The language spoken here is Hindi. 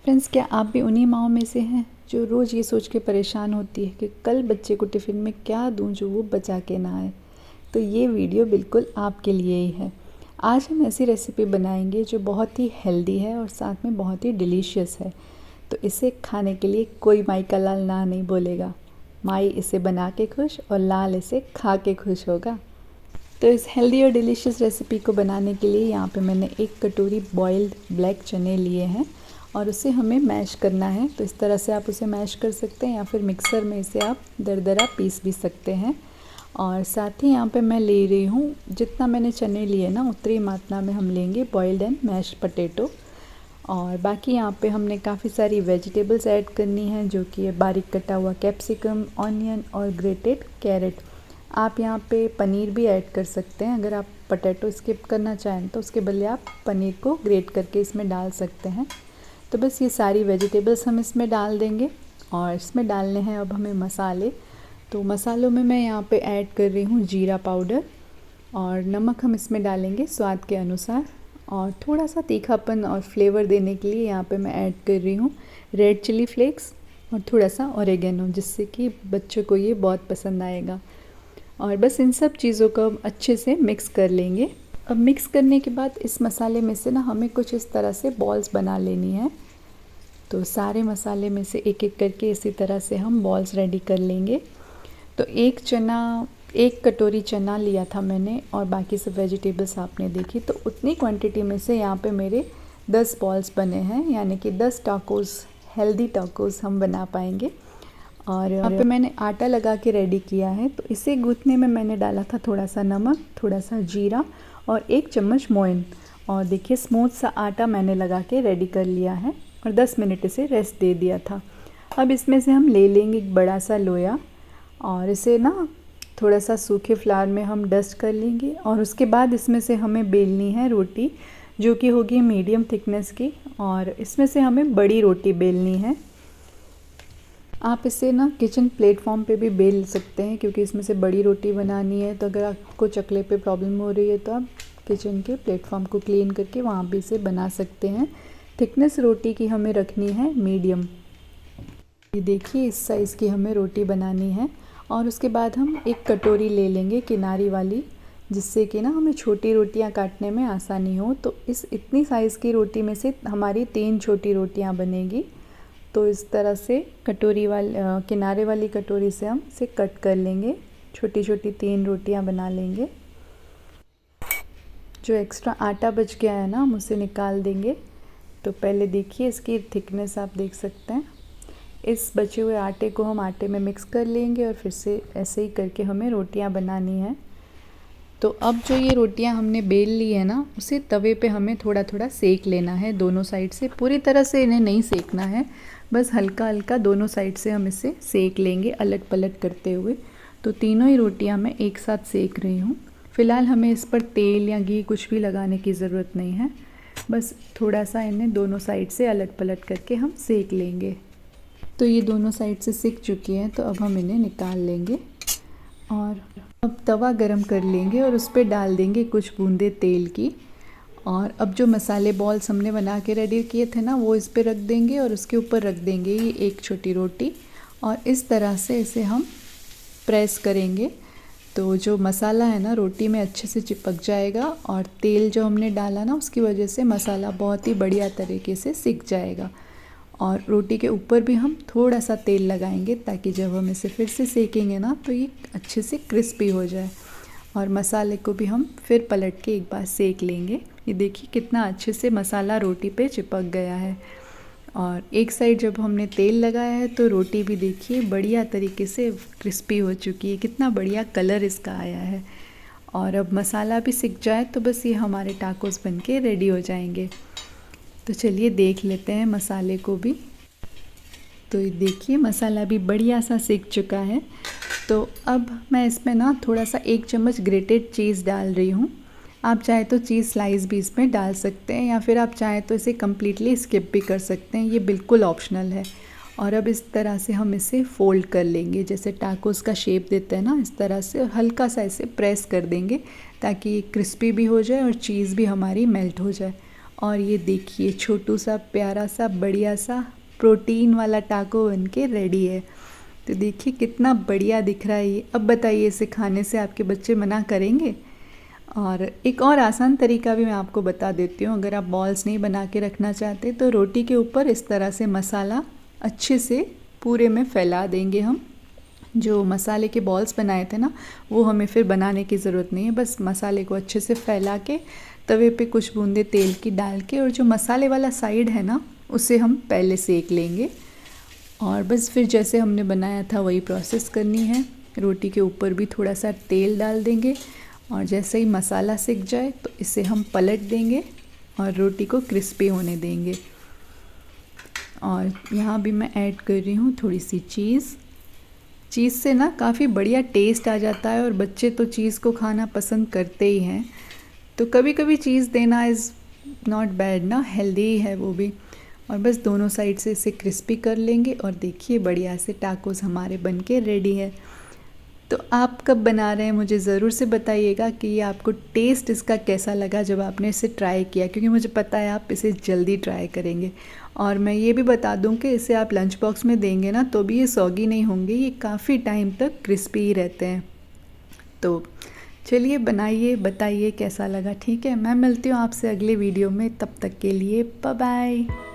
फ्रेंड्स, क्या आप भी उन्हीं माँओं में से हैं जो रोज़ ये सोच के परेशान होती है कि कल बच्चे को टिफ़िन में क्या दूँ जो वो बचा के ना आए। तो ये वीडियो बिल्कुल आपके लिए ही है। आज हम ऐसी रेसिपी बनाएंगे जो बहुत ही हेल्दी है और साथ में बहुत ही डिलीशियस है। तो इसे खाने के लिए कोई माई का लाल ना नहीं बोलेगा। माई इसे बना के खुश और लाल इसे खा के खुश होगा। तो इस हेल्दी और डिलीशियस रेसिपी को बनाने के लिए यहाँ पे मैंने 1 कटोरी बॉइल्ड ब्लैक चने लिए हैं और उसे हमें मैश करना है। तो इस तरह से आप उसे मैश कर सकते हैं या फिर मिक्सर में इसे आप दरदरा पीस भी सकते हैं। और साथ ही यहाँ पे मैं ले रही हूँ, जितना मैंने चने लिए ना उतनी मात्रा में हम लेंगे बॉइल्ड एंड मैश पोटैटो। और बाकी यहाँ पे हमने काफ़ी सारी वेजिटेबल्स ऐड करनी है, जो कि है बारीक कटा हुआ कैप्सिकम, ऑनियन और ग्रेटेड कैरेट। आप यहाँ पे पनीर भी ऐड कर सकते हैं। अगर आप पोटैटो स्किप करना चाहें तो उसके बदले आप पनीर को ग्रेट करके इसमें डाल सकते हैं। तो बस ये सारी वेजिटेबल्स हम इसमें डाल देंगे और इसमें डालने हैं अब हमें मसाले। तो मसालों में मैं यहाँ पे ऐड कर रही हूँ जीरा पाउडर और नमक हम इसमें डालेंगे स्वाद के अनुसार। और थोड़ा सा तीखापन और फ्लेवर देने के लिए यहाँ पे मैं ऐड कर रही हूँ रेड चिली फ्लेक्स और थोड़ा सा ऑरिगेनो, जिससे कि बच्चों को ये बहुत पसंद आएगा। और बस इन सब चीज़ों को अच्छे से मिक्स कर लेंगे। अब मिक्स करने के बाद इस मसाले में से ना हमें कुछ इस तरह से बॉल्स बना लेनी है। तो सारे मसाले में से एक एक करके इसी तरह से हम बॉल्स रेडी कर लेंगे। तो एक कटोरी चना लिया था मैंने और बाकी सब वेजिटेबल्स आपने देखी, तो उतनी क्वांटिटी में से यहाँ पे मेरे 10 बॉल्स बने हैं, यानी कि 10 टाकोस, हेल्दी टाकोस हम बना पाएंगे। और यहाँ पे मैंने आटा लगा के रेडी किया है। तो इसे गूँथने में मैंने डाला था थोड़ा सा नमक, थोड़ा सा जीरा और 1 चम्मच मोइन। और देखिए स्मूथ सा आटा मैंने लगा के रेडी कर लिया है और 10 मिनट इसे रेस्ट दे दिया था। अब इसमें से हम ले लेंगे एक बड़ा सा लोया और इसे ना थोड़ा सा सूखे फ्लावर में हम डस्ट कर लेंगे। और उसके बाद इसमें से हमें बेलनी है रोटी, जो कि होगी मीडियम थिकनेस की। और इसमें से हमें बड़ी रोटी बेलनी है। आप इसे ना किचन प्लेटफॉर्म पे भी बेल सकते हैं, क्योंकि इसमें से बड़ी रोटी बनानी है। तो अगर आपको चकले पे प्रॉब्लम हो रही है तो आप किचन के प्लेटफॉर्म को क्लीन करके वहाँ भी इसे बना सकते हैं। थिकनेस रोटी की हमें रखनी है मीडियम। ये देखिए इस साइज़ की हमें रोटी बनानी है। और उसके बाद हम एक कटोरी ले लेंगे किनारी वाली, जिससे कि ना हमें छोटी रोटियां काटने में आसानी हो। तो इस इतनी साइज़ की रोटी में से हमारी 3 छोटी रोटियां बनेगी। तो इस तरह से किनारे वाली कटोरी से हम इसे कट कर लेंगे, छोटी छोटी 3 रोटियां बना लेंगे। जो एक्स्ट्रा आटा बच गया है ना हम उसे निकाल देंगे। तो पहले देखिए इसकी थिकनेस आप देख सकते हैं। इस बचे हुए आटे को हम आटे में मिक्स कर लेंगे और फिर से ऐसे ही करके हमें रोटियां बनानी है। तो अब जो ये रोटियां हमने बेल ली है ना, उसे तवे पे हमें थोड़ा थोड़ा सेक लेना है दोनों साइड से। पूरी तरह से इन्हें नहीं सेकना है, बस हल्का हल्का दोनों साइड से हम इसे सेक लेंगे अलट पलट करते हुए। तो तीनों ही रोटियां मैं एक साथ सेक रही हूँ। फ़िलहाल हमें इस पर तेल या घी कुछ भी लगाने की ज़रूरत नहीं है, बस थोड़ा सा इन्हें दोनों साइड से अलट पलट करके हम सेक लेंगे। तो ये दोनों साइड से सिक चुकी हैं, तो अब हम इन्हें निकाल लेंगे। और अब तवा गरम कर लेंगे और उस पर डाल देंगे कुछ बूंदे तेल की। और अब जो मसाले बॉल्स हमने बना के रेडी किए थे ना, वो इस पर रख देंगे और उसके ऊपर रख देंगे ये एक छोटी रोटी। और इस तरह से इसे हम प्रेस करेंगे, तो जो मसाला है ना रोटी में अच्छे से चिपक जाएगा। और तेल जो हमने डाला ना, उसकी वजह से मसाला बहुत ही बढ़िया तरीके से सिक जाएगा। और रोटी के ऊपर भी हम थोड़ा सा तेल लगाएंगे, ताकि जब हम इसे फिर से सेकेंगे ना तो ये अच्छे से क्रिस्पी हो जाए। और मसाले को भी हम फिर पलट के एक बार सेक लेंगे। ये देखिए कितना अच्छे से मसाला रोटी पे चिपक गया है। और एक साइड जब हमने तेल लगाया है तो रोटी भी देखिए बढ़िया तरीके से क्रिस्पी हो चुकी है, कितना बढ़िया कलर इसका आया है। और अब मसाला भी सिक जाए तो बस ये हमारे टाकोस बन के रेडी हो जाएंगे। तो चलिए देख लेते हैं मसाले को भी। तो ये देखिए मसाला भी बढ़िया सा सिक चुका है। तो अब मैं इसमें ना थोड़ा सा 1 चम्मच ग्रेटेड चीज़ डाल रही हूँ। आप चाहे तो चीज़ स्लाइस भी इसमें डाल सकते हैं, या फिर आप चाहे तो इसे कम्प्लीटली स्किप भी कर सकते हैं, ये बिल्कुल ऑप्शनल है। और अब इस तरह से हम इसे फ़ोल्ड कर लेंगे, जैसे टाकोस का शेप देते हैं ना, इस तरह से हल्का सा इसे प्रेस कर देंगे, ताकि क्रिस्पी भी हो जाए और चीज़ भी हमारी मेल्ट हो जाए। और ये देखिए छोटू सा प्यारा सा बढ़िया सा प्रोटीन वाला टाको बनके रेडी है। तो देखिए कितना बढ़िया दिख रहा है ये। अब बताइए इसे खाने से आपके बच्चे मना करेंगे? और एक और आसान तरीका भी मैं आपको बता देती हूँ। अगर आप बॉल्स नहीं बना के रखना चाहते तो रोटी के ऊपर इस तरह से मसाला अच्छे से पूरे में फैला देंगे हम। जो मसाले के बॉल्स बनाए थे ना, वो हमें फिर बनाने की ज़रूरत नहीं है। बस मसाले को अच्छे से फैला के तवे पे कुछ बूंदे तेल की डाल के, और जो मसाले वाला साइड है ना, उसे हम पहले सेक लेंगे। और बस फिर जैसे हमने बनाया था वही प्रोसेस करनी है। रोटी के ऊपर भी थोड़ा सा तेल डाल देंगे, और जैसे ही मसाला सिक जाए तो इसे हम पलट देंगे और रोटी को क्रिस्पी होने देंगे। और यहाँ भी मैं ऐड कर रही हूँ थोड़ी सी चीज़ से ना काफ़ी बढ़िया टेस्ट आ जाता है, और बच्चे तो चीज़ को खाना पसंद करते ही हैं। तो कभी कभी चीज़ देना इज़ नॉट बैड ना, हेल्दी है वो भी। और बस दोनों साइड से इसे क्रिस्पी कर लेंगे, और देखिए बढ़िया से टाकोस हमारे बनके रेडी है। तो आप कब बना रहे हैं मुझे ज़रूर से बताइएगा कि ये आपको टेस्ट इसका कैसा लगा जब आपने इसे ट्राई किया, क्योंकि मुझे पता है आप इसे जल्दी ट्राई करेंगे। और मैं ये भी बता दूं कि इसे आप लंच बॉक्स में देंगे ना तो भी ये सॉगी नहीं होंगे, ये काफ़ी टाइम तक क्रिस्पी ही रहते हैं। तो चलिए बनाइए, बताइए कैसा लगा। ठीक है, मैं मिलती हूँ आपसे अगले वीडियो में। तब तक के लिए बाय बाय।